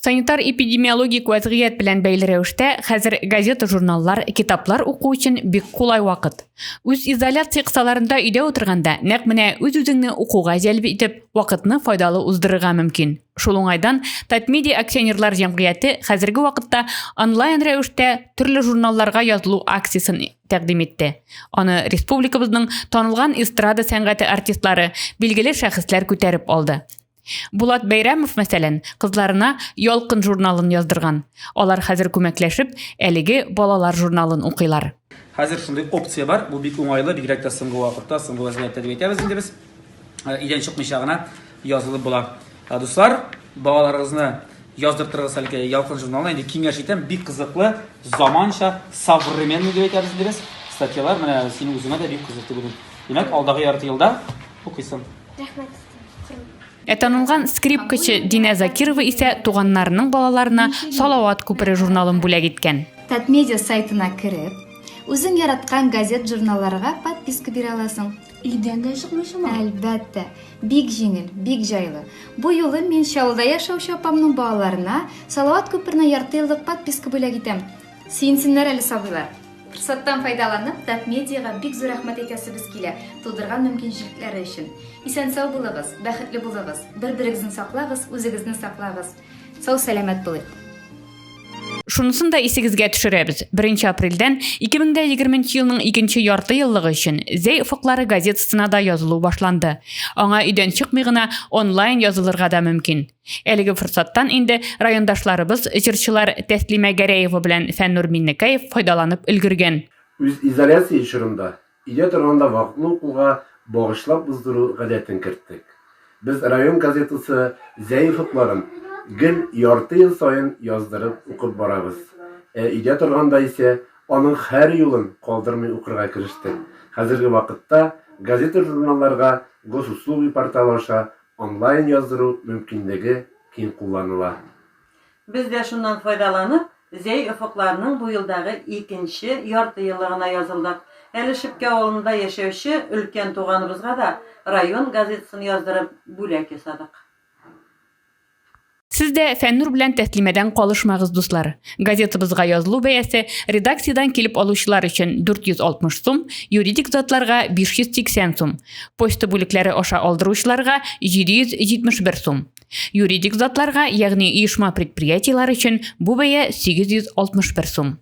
Санитар-эпидемиологик вазгыять белән бәйле рәвештә хәзер газета-журналлар, китаплар уку өчен бик кулай вакыт. Үз изоляция кысаларында өйдә утырганда, нәкъ менә үз-үзеңне укуга җәлеп итеп, вакытны файдалы уздырырга мөмкин. Шул уңайдан Татмедиа акционерлар җәмгыяте хәзерге вакытта онлайн рәвештә төрле журналларга язылу акциясын тәкъдим итте. Аны республикабызның танылган эстрада сәнгате артистлары, билгеле шәхесләр күтәреп алды. Булат Бәйрәмов, мәсәлән, кызларына Ялкын журналын яздырган. Алар хәзер күмәкләшеп, әлеге балалар журналын укыйлар. Хәзер шундый опция бар. Бу бик уңайлы, бигрәк тә соңгы вакытта, соңгы вазгыятьтә дип әйтәбез инде без. Идән чыкмыйча гына язылып була. Дуслар, балаларыгызны яздыртырыгыз әлегә Ялкын журналына инде киңәш итәм, бик кызыклы, заманча, современный дип әйтәбез инде без. Статьялар менә синең үзеңә дә бик кызыклы бүген. Димәк, алдагы ярты елда укыйсың. Рәхмәт. Танылган скрипкачы Динә Закирова исә туганнарының балаларына Салават күпере журналын бүләк иткән. Татмедиа сайтына кереп, үзең яраткан газет-журналларга подписка бирә аласың. Өйдән дә чыкмыйсыңмы? Әлбәттә, бик җиңел, бик җайлы. Бу юлы мин Чаллыда яшәүче апамның балаларына Салават күперенә ярты еллык подписка бүләк итәм. Сөенсеннәр әле сабыйлар. Форсаттан файдаланып, Татмедиага бик зур рәхмәт әйтәсебез килә, тудырган мөмкинлекләре өчен. Исән-сау булыгыз, бәхетле булыгыз, бер-берегезне саклагыз, үзегезне саклагыз. Сау-сәламәт булыгыз. Шунысын да исегезгә төшерәбез. 1 апрельдән 2020 елның 2нче ярты еллыгы өчен Зәй уфыклары газетасына да язылу башланды. Аңа өйдән чыкмый гына онлайн язылырга да мөмкин. Әлеге форсаттан инде райондашларыбыз, җырчылар Тәслимә Гәрәева белән Фәннур Миннекәев файдаланып өлгергән. Үз изоляция чорында өйдә торганда вакытлы укуга багышлап уздыру гадәтен керттек. Без район газетасы Зәй уфыкларын гел ярты ел сайын яздырып укып барабыз. Өйдә торганда исә аның һәр юлын калдырмый укырга керештек. Хәзерге вакытта газета-журналларга госуслуги порталы аша онлайн яздыру мөмкинлеге киң кулланыла. Без дә шуннан файдаланып, Зәй уфыкларының бу елдагы 2нче ярты еллыгына язылдык. Әле Шипкә авылында яшәүче өлкән туганыбызга да район газетасын яздырып бүләк ясадык. Сез дә Фәннур белән Тәслимәдән калышмагыз, дуслар. Газетабызга язылу бәясе редакциядән килеп алучылар өчен 460 сум, юридик затларга 580 сум, почта бүлекләре аша алдыручыларга 771 сум. Юридик затларга, ягъни оешма предприятиелар өчен бу бәя 861 сум.